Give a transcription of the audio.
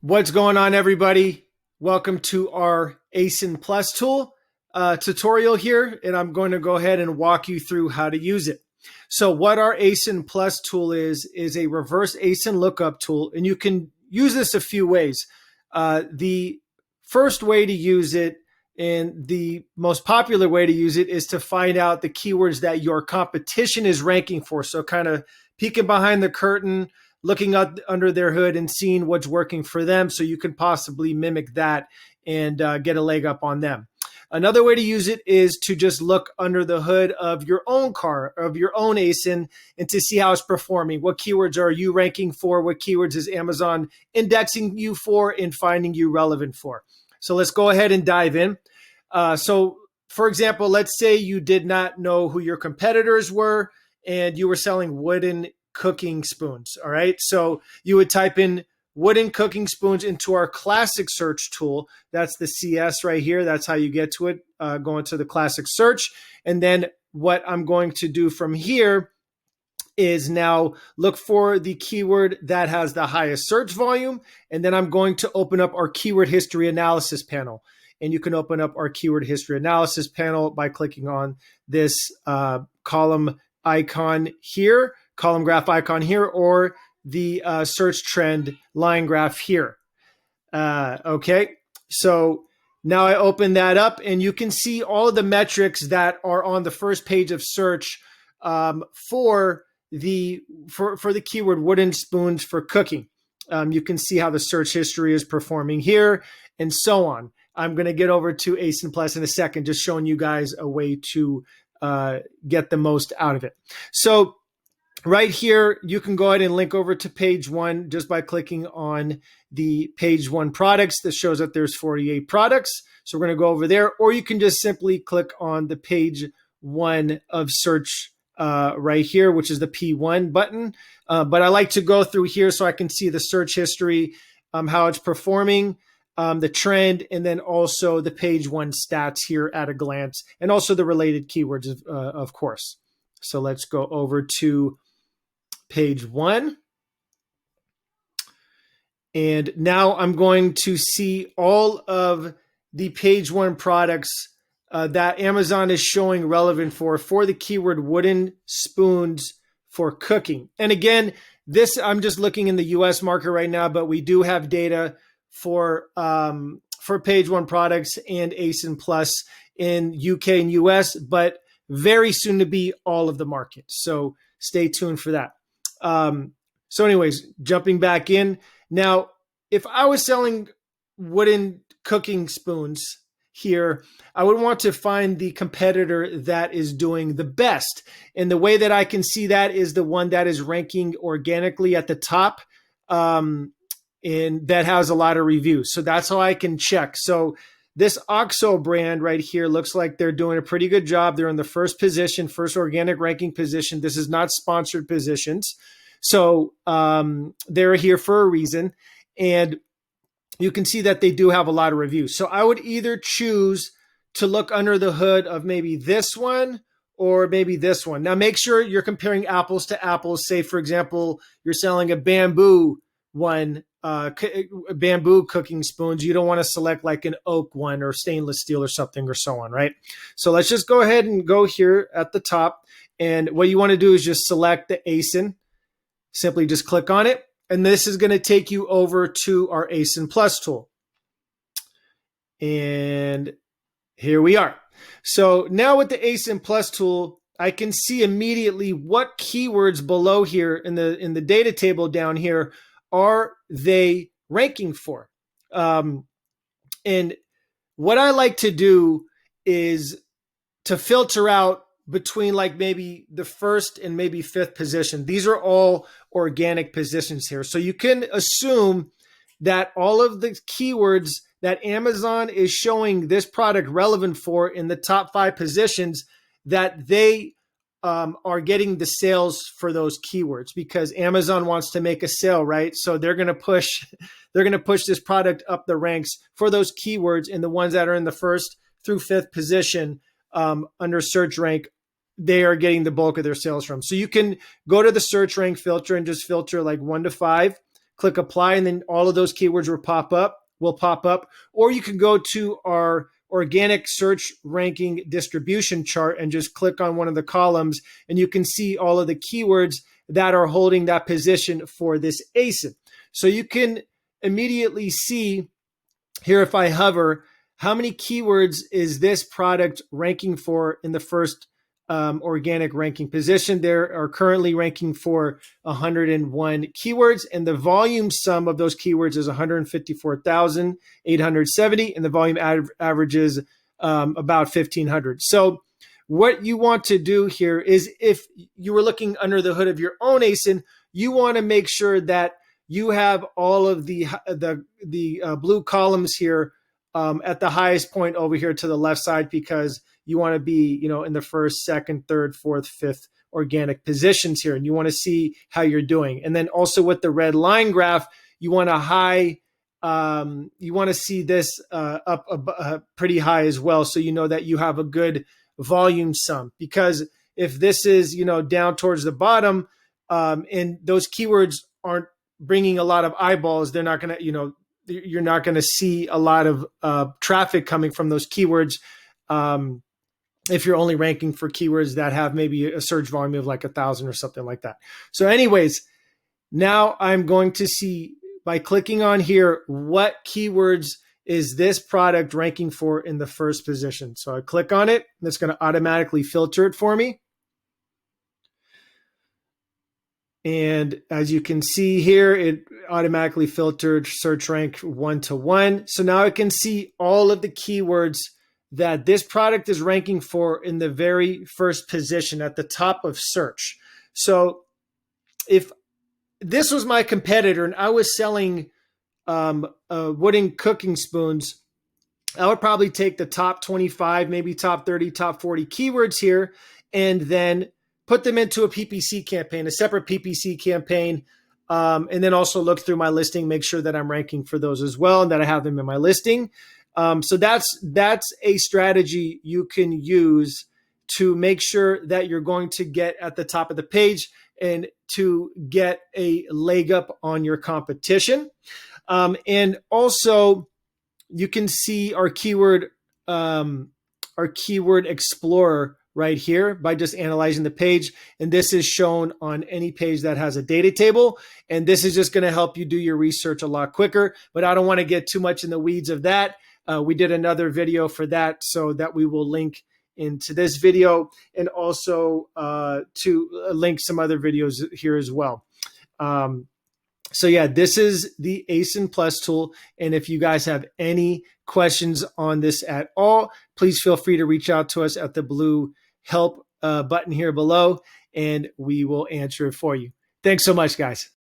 What's going on, everybody? Welcome to our ASIN Plus tool tutorial here, and I'm going to go ahead and walk you through how to use it. So what our ASIN Plus tool is a reverse ASIN lookup tool, and you can use this a few ways. The first way to use it, and the most popular way to use it, is to find out the keywords that your competition is ranking for. So kind of peeking behind the curtain, looking up under their hood and seeing what's working for them, so you can possibly mimic that and get a leg up on them. Another way to use it is to just look under the hood of your own car, of your own ASIN, and to see how it's performing. What keywords are you ranking for? What keywords is Amazon indexing you for and finding you relevant for? So let's go ahead and dive in. So for example, let's say you did not know who your competitors were and you were selling wooden cooking spoons. All right. So you would type in wooden cooking spoons into our classic search tool. That's the CS right here. That's how you get to it, going to the classic search. And then what I'm going to do from here is now look for the keyword that has the highest search volume. And then I'm going to open up our keyword history analysis panel. And you can open up our keyword history analysis panel by clicking on this column icon here, column graph icon here, or the search trend line graph here. Okay, so now I open that up and you can see all of the metrics that are on the first page of search for the keyword wooden spoons for cooking. You can see how the search history is performing here and so on. I'm going to get over to ASIN Plus in a second, just showing you guys a way to get the most out of it. So right here, you can go ahead and link over to page one just by clicking on the page one products. This shows that there's 48 products. So we're going to go over there, or you can just simply click on the page one of search right here, which is the P1 button. But I like to go through here so I can see the search history, how it's performing, the trend, and then also the page one stats here at a glance, and also the related keywords, of course. So let's go over to page one. And now I'm going to see all of the page one products that Amazon is showing relevant for the keyword wooden spoons for cooking. And again, this, I'm just looking in the US market right now, but we do have data for page one products and ASIN Plus in UK and US, but very soon to be all of the market. So stay tuned for that. So anyways, jumping back in. Now, if I was selling wooden cooking spoons here, I would want to find the competitor that is doing the best. And the way that I can see that is the one that is ranking organically at the top, and that has a lot of reviews. So that's how I can check. So this OXO brand right here looks like they're doing a pretty good job. They're in the first position, first organic ranking position. This is not sponsored positions. So they're here for a reason. And you can see that they do have a lot of reviews. So I would either choose to look under the hood of maybe this one or maybe this one. Now make sure you're comparing apples to apples. Say, for example, you're selling a bamboo one, bamboo cooking spoons. You don't want to select like an oak one or stainless steel or something or so on, right? So let's just go ahead and go here at the top. And what you want to do is just select the ASIN. Simply just click on it. And this is going to take you over to our ASIN Plus tool. And here we are. So now with the ASIN Plus tool, I can see immediately what keywords below here in the data table down here are they ranking for. And what I like to do is to filter out between like maybe the first and maybe fifth position. These are all organic positions here. So you can assume that all of the keywords that Amazon is showing this product relevant for in the top 5 positions, that they are getting the sales for those keywords, because Amazon wants to make a sale, right? So they're going to push this product up the ranks for those keywords, and the ones that are in the first through fifth position under search rank, they are getting the bulk of their sales from. So you can go to the search rank filter and just filter like 1 to 5 click apply, and then all of those keywords will pop up. Or you can go to our organic search ranking distribution chart and just click on one of the columns, and you can see all of the keywords that are holding that position for this ASIN. So you can immediately see here, if I hover, how many keywords is this product ranking for in the first organic ranking position. There are currently ranking for 101 keywords, and the volume sum of those keywords is 154,870, and the volume average is about 1,500. So what you want to do here is, if you were looking under the hood of your own ASIN, you want to make sure that you have all of the blue columns here at the highest point over here to the left side, because you want to be, in the first, second, third, fourth, fifth organic positions here, and you want to see how you're doing. And then also with the red line graph, you want to see this up pretty high as well, so you know that you have a good volume sum. Because if this is down towards the bottom, and those keywords aren't bringing a lot of eyeballs, they're not going to you're not going to see a lot of traffic coming from those keywords. If you're only ranking for keywords that have maybe a search volume of like 1,000 or something like that. So anyways, now I'm going to see, by clicking on here, what keywords is this product ranking for in the first position. So I click on it, and it's going to automatically filter it for me. And as you can see here, it automatically filtered search rank 1-to-1. So now I can see all of the keywords that this product is ranking for in the very first position at the top of search. So if this was my competitor and I was selling wooden cooking spoons, I would probably take the top 25, maybe top 30, top 40 keywords here, and then put them into a PPC campaign, a separate PPC campaign, and then also look through my listing, make sure that I'm ranking for those as well, and that I have them in my listing. So that's a strategy you can use to make sure that you're going to get at the top of the page and to get a leg up on your competition. And also, you can see our keyword explorer right here by just analyzing the page. And this is shown on any page that has a data table. And this is just going to help you do your research a lot quicker. But I don't want to get too much in the weeds of that. We did another video for that, so that we will link into this video, and also to link some other videos here as well. So yeah, this is the ASIN Plus tool. And if you guys have any questions on this at all, please feel free to reach out to us at the blue help button here below, and we will answer it for you. Thanks so much, guys.